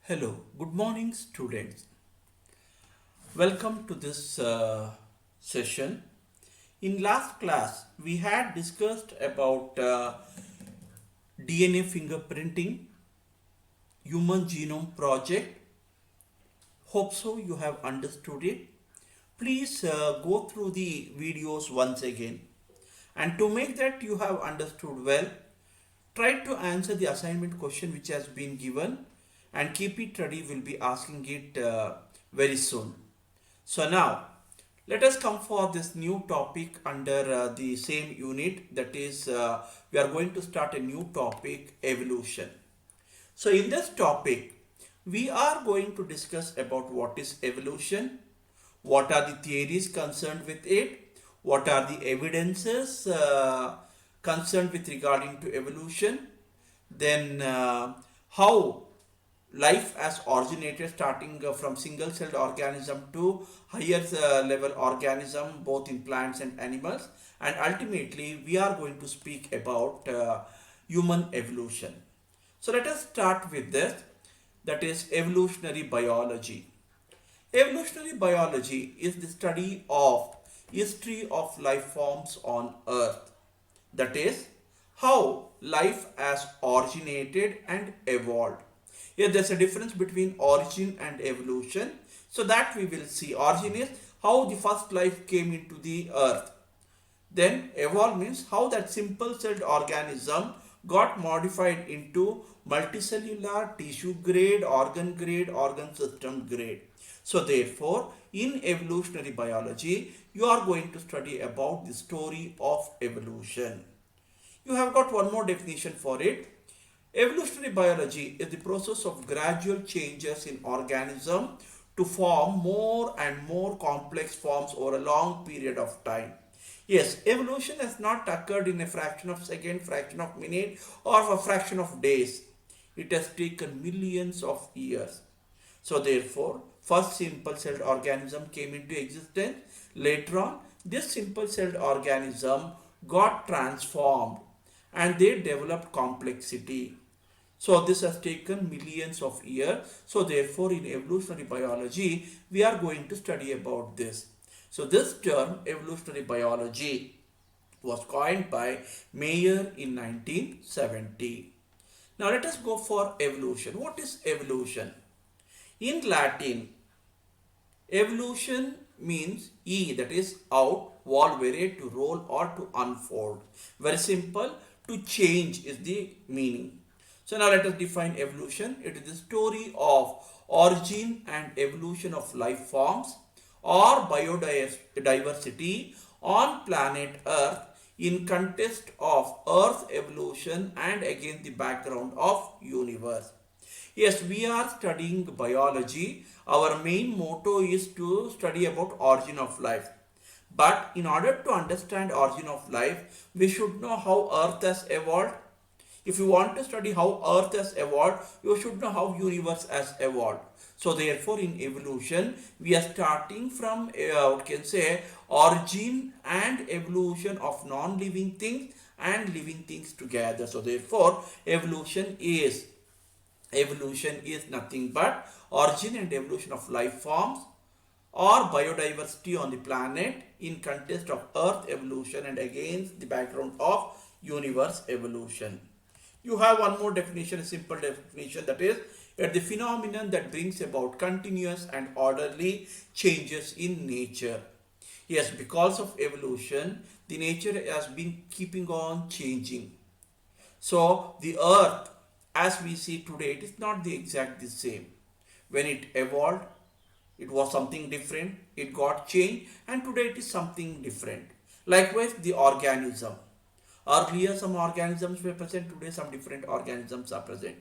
Hello, good morning, students. Welcome to this session. In last class, we had discussed about DNA fingerprinting, human genome project. Hope so you have understood it. Please go through the videos once again. And to make that you have understood well, try to answer the assignment question which has been given and keep it ready. We'll be asking it very soon. So now let us come for this new topic under the same unit, that is we are going to start a new topic, evolution. So in this topic we are going to discuss about what is evolution, what are the theories concerned with it, what are the evidences concerned with regarding to evolution, then how life has originated starting from single celled organism to higher level organism both in plants and animals, and ultimately we are going to speak about human evolution. So let us start with this, that is evolutionary biology. Evolutionary biology is the study of history of life forms on earth, that is how life has originated and evolved. Here there's a difference between origin and evolution, so that we will see. Origin is how the first life came into the earth, then evolve means how that simple celled organism got modified into multicellular, tissue grade, organ system grade. So therefore, in evolutionary biology, you are going to study about the story of evolution. You have got one more definition for it. Evolutionary biology is the process of gradual changes in organism to form more and more complex forms over a long period of time. Yes, evolution has not occurred in a fraction of second, fraction of minute, or a fraction of days. It has taken millions of years. So therefore, first simple celled organism came into existence. Later on, this simple celled organism got transformed and they developed complexity. So this has taken millions of years. So therefore, in evolutionary biology, we are going to study about this. So this term, evolutionary biology, was coined by Mayer in 1970. Now let us go for evolution. What is evolution? In Latin, evolution means e, that is out, volvere, to roll or to unfold. Very simple, to change is the meaning. So now let us define evolution. It is the story of origin and evolution of life forms or biodiversity on planet Earth in context of Earth evolution and against the background of universe. Yes, we are studying biology. Our main motto is to study about origin of life. But in order to understand origin of life, we should know how Earth has evolved. If you want to study how Earth has evolved, you should know how universe has evolved. So therefore, in evolution, we are starting from what can say origin and evolution of non-living things and living things together. So therefore, evolution is nothing but origin and evolution of life forms or biodiversity on the planet in context of Earth evolution and against the background of universe evolution. You have one more definition, a simple definition, that is the phenomenon that brings about continuous and orderly changes in nature. Yes, because of evolution, the nature has been keeping on changing. So the earth as we see today, it is not the exact the same. When it evolved, it was something different, it got changed, and today it is something different. Likewise, the organism. Earlier, some organisms were present, today, some different organisms are present.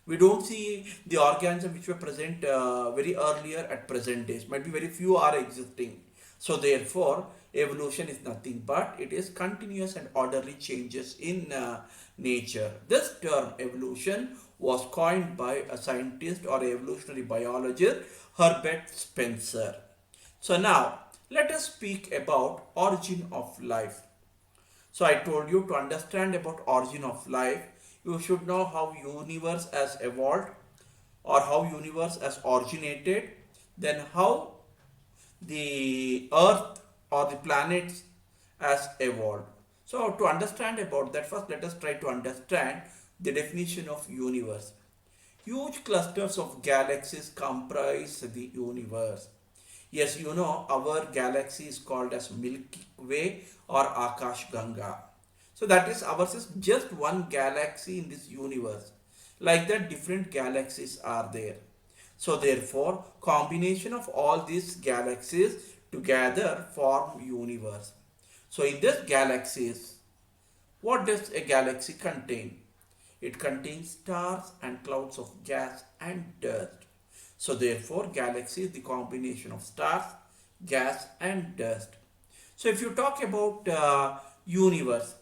We don't see the organisms which were present very earlier at present days. Might be very few are existing. So, therefore, evolution is nothing but it is continuous and orderly changes in nature. This term evolution was coined by a scientist or evolutionary biologist, Herbert Spencer. So now let us speak about origin of life. So I told you to understand about origin of life, you should know how universe has evolved or how universe has originated, then how the earth or the planets has evolved. So to understand about that, first let us try to understand the definition of universe. Huge clusters of galaxies comprise the universe. Yes, you know our galaxy is called as Milky Way or Akash Ganga. So that is ours is just one galaxy in this universe. Like that, different galaxies are there. So therefore, combination of all these galaxies together form universe. So in this galaxies, what does a galaxy contain? It contains stars and clouds of gas and dust. So therefore, galaxy is the combination of stars, gas and dust. So if you talk about universe,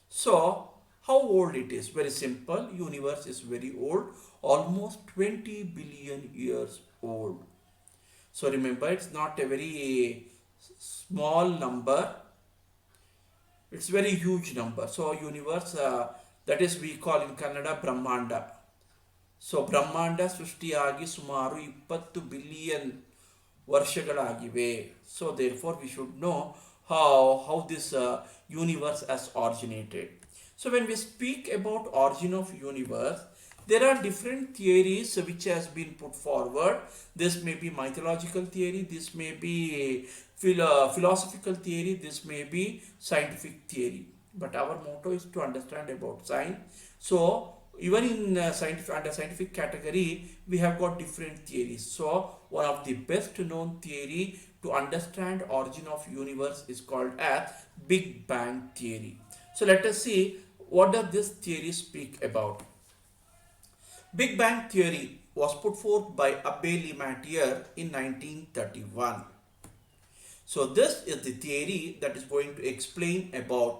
so how old it is? Very simple. Universe is very old, almost 20 billion years old. So remember, it's not a very small number. It's very huge number. So universe, that is we call in Kannada Brahmanda. So ಬ್ರಹ್ಮಾಂಡ ಸೃಷ್ಟಿಯಾಗಿ ಸುಮಾರು 20 billion ವರ್ಷಗಳಾಗಿವೆ. So therefore we should know how this universe has originated. So when we speak about origin of universe, there are different theories which has been put forward. This may be mythological theory, this may be philosophical theory, this may be scientific theory. But our motto is to understand about science. So even in under scientific category, we have got different theories. So one of the best known theory to understand origin of universe is called as Big Bang theory. So let us see what does this theory speak about. Big Bang theory was put forth by Abbe Lemaitre in 1931. So this is the theory that is going to explain about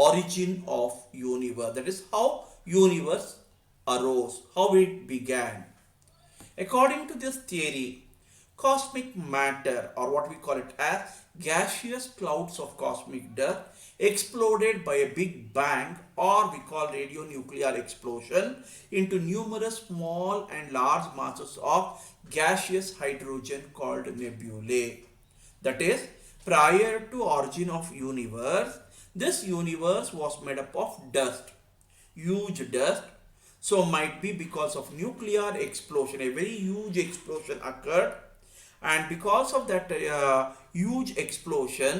origin of universe. That is how universe arose, how it began. According to this theory, cosmic matter, or what we call it as gaseous clouds of cosmic dust, exploded by a big bang, or we call radionuclear explosion, into numerous small and large masses of gaseous hydrogen called nebulae. That is, prior to origin of universe, this universe was made up of dust, huge dust. So might be because of nuclear explosion, a very huge explosion occurred, and because of that huge explosion,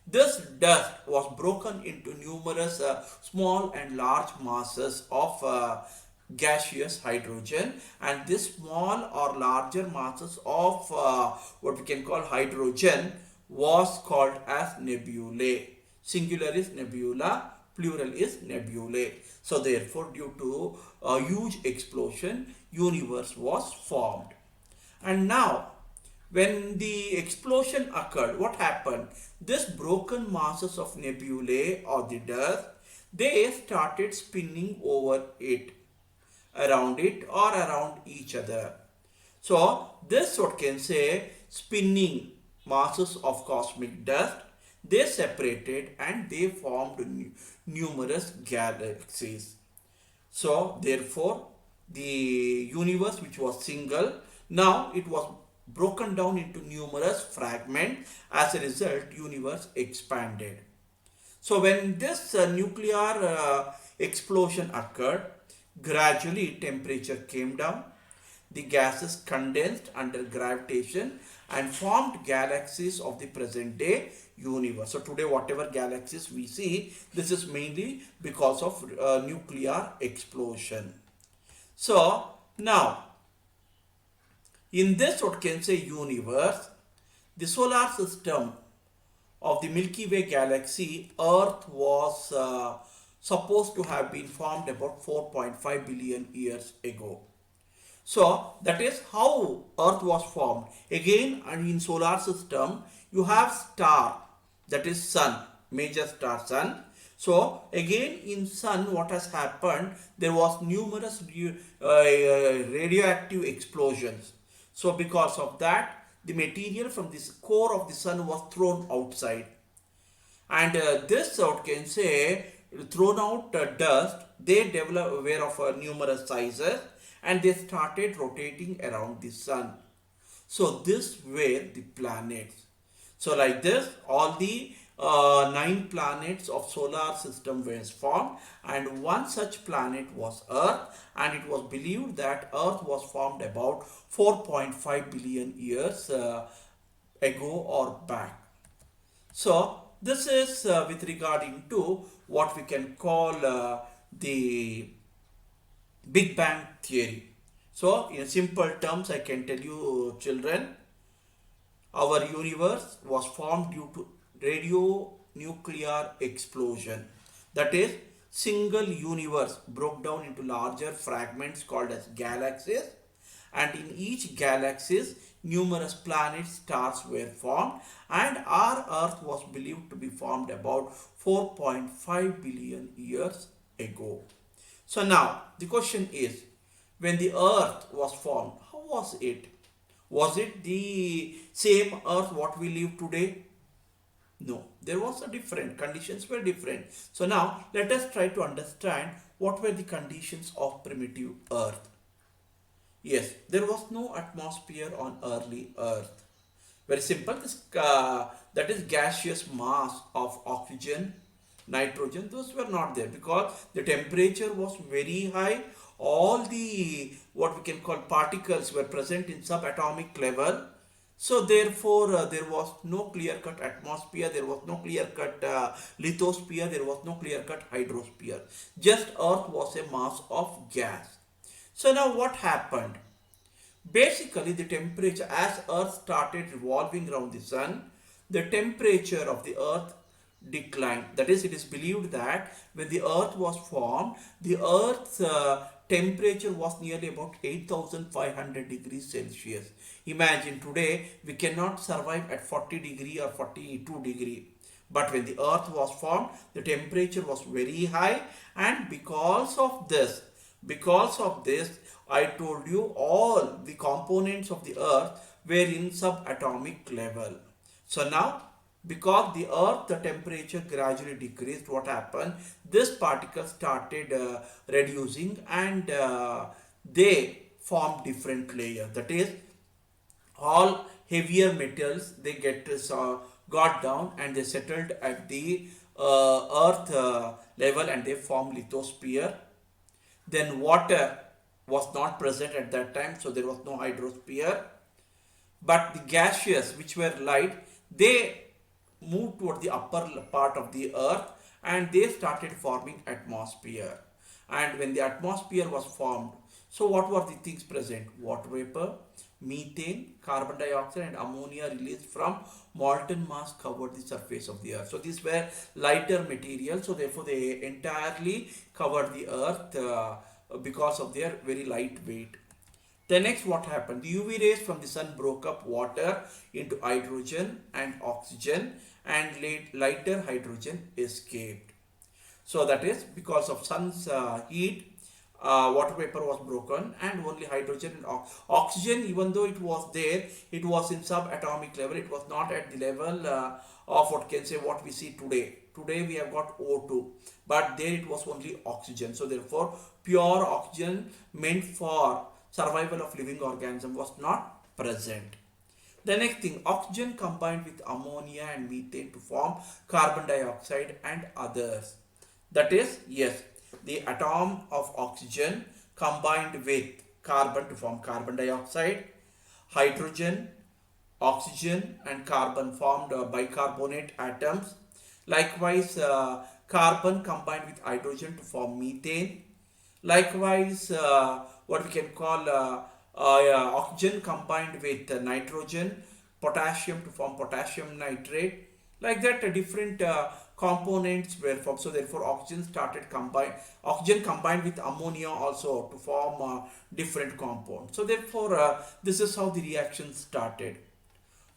this dust was broken into numerous small and large masses of gaseous hydrogen, and this small or larger masses of what we can call hydrogen was called as nebulae. Singular is nebula, plural is nebulae. So therefore, due to a huge explosion, universe was formed. And now, when the explosion occurred, what happened? This broken masses of nebulae or the dust, they started spinning over it, around it or around each other. So this what can say spinning masses of cosmic dust, they separated and they formed numerous galaxies. So therefore, the universe which was single, now it was broken down into numerous fragments. As a result, universe expanded. So when this nuclear explosion occurred, gradually temperature came down, the gases condensed under gravitation and formed galaxies of the present day universe. So today whatever galaxies we see, this is mainly because of nuclear explosion. So now in this what can say universe, the solar system of the Milky Way galaxy, Earth was supposed to have been formed about 4.5 billion years ago. So that is how Earth was formed. Again, and in solar system, you have star, that is sun, major star sun. So again in sun, what has happened? There was numerous radioactive explosions. So because of that, the material from this core of the sun was thrown outside. And this what can say thrown out dust, they develop aware of numerous sizes, and they started rotating around the sun. So this were the planets. So like this, all the nine planets of solar system were formed, and one such planet was Earth, and it was believed that Earth was formed about 4.5 billion years ago or back. So this is with regarding to what we can call the Big Bang theory. So in simple terms, I can tell you children, our universe was formed due to radionuclear explosion. That is, single universe broke down into larger fragments called as galaxies, and in each galaxies numerous planets, stars were formed, and our earth was believed to be formed about 4.5 billion years ago. So now the question is, when the earth was formed, how was it? Was it the same earth what we live today? No, there was a different, conditions were different. So now let us try to understand what were the conditions of primitive earth. Yes, there was no atmosphere on early earth. Very simple. That is gaseous mass of oxygen, nitrogen. Those were not there because the temperature was very high. All the what we can call particles were present in subatomic level. So therefore, there was no clear-cut atmosphere. There was no clear-cut lithosphere. There was no clear-cut hydrosphere. Just Earth was a mass of gas. So now what happened? Basically, the temperature, as Earth started revolving around the sun, the temperature of the Earth declined. That is, it is believed that when the Earth was formed, the Earth's temperature was nearly about 8,500 degrees Celsius. Imagine today we cannot survive at 40 degree or 42 degree. But when the earth was formed, the temperature was very high, and because of this, I told you all the components of the earth were in subatomic level. So now, because the earth, the temperature gradually decreased, what happened? This particle started reducing, and they formed different layers. That is, all heavier metals they got down, and they settled at the earth level, and they formed lithosphere. Then water was not present at that time, so there was no hydrosphere. But the gaseous, which were light, they moved toward the upper part of the earth, and they started forming atmosphere. And when the atmosphere was formed, so what were the things present? Water vapor, methane, carbon dioxide, and ammonia released from molten mass covered the surface of the earth. So these were lighter materials, so therefore they entirely covered the earth because of their very light weight. The next, what happened? The UV rays from the sun broke up water into hydrogen and oxygen, and lighter hydrogen escaped. So that is because of sun's heat, water vapor was broken, and only hydrogen and oxygen, even though it was there, it was in subatomic level. It was not at the level of what can say what we see today. Today we have got O2, but there it was only oxygen. So therefore, pure oxygen meant for survival of living organism was not present. The next thing, oxygen combined with ammonia and methane to form carbon dioxide and others. That is, yes, the atom of oxygen combined with carbon to form carbon dioxide, hydrogen, oxygen, and carbon formed bicarbonate atoms. Likewise, carbon combined with hydrogen to form methane. Likewise, what we can call oxygen combined with nitrogen, potassium to form potassium nitrate. Like that, different components were formed. So therefore, oxygen combined with ammonia also to form different compounds. So therefore, this is how the reaction started.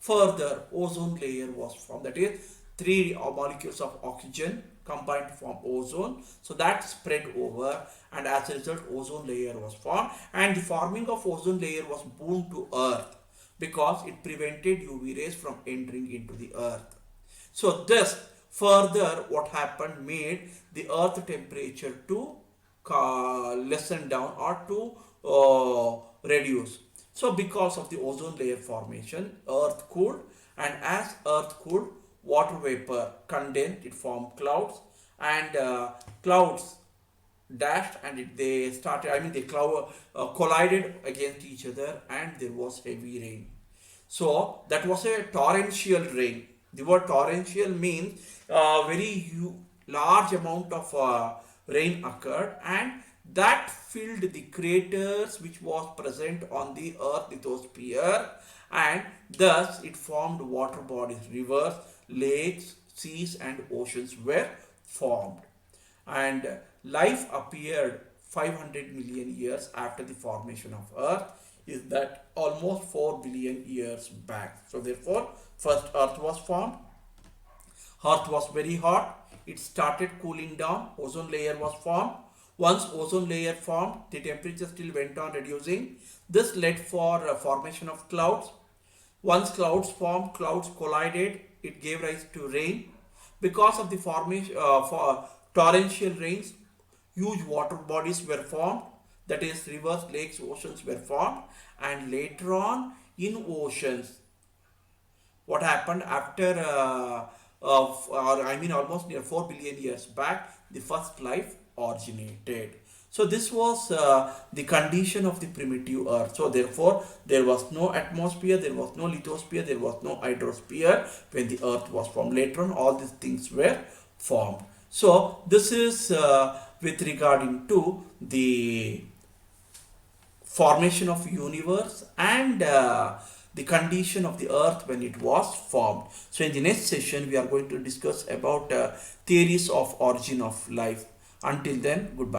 Further, ozone layer was formed. That is, three molecules of oxygen combined to form ozone. So that spread over, and as a result, ozone layer was formed. And the forming of ozone layer was boon to Earth because it prevented UV rays from entering into the Earth. So this further what happened made the Earth temperature to lessen down or to reduce. So because of the ozone layer formation, earth cooled, and as earth cooled, water vapor condensed, it formed clouds, and clouds dashed, and they started, they collided against each other, and there was heavy rain. So that was a torrential rain. The word torrential means large amount of rain occurred, and that filled the craters which was present on the earth lithosphere, and thus it formed water bodies, rivers, lakes, seas, and oceans were formed. And life appeared 500 million years after the formation of earth, is that almost 4 billion years back. So therefore first earth was formed. Earth was very hot, it started cooling down, ozone layer was formed. Once ozone layer formed, the temperature still went on reducing. This led for formation of clouds. Once clouds formed, clouds collided, it gave rise to rain. Because of the formation for torrential rains, huge water bodies were formed, that is rivers, lakes, oceans were formed. And later on in oceans, what happened after almost near 4 billion years back, the first life originated. So this was the condition of the primitive earth. So therefore there was no atmosphere, there was no lithosphere, there was no hydrosphere when the earth was formed. Later on all these things were formed. So this is with regarding to the formation of universe and the condition of the earth when it was formed. So in the next session we are going to discuss about theories of origin of life. Until then, goodbye.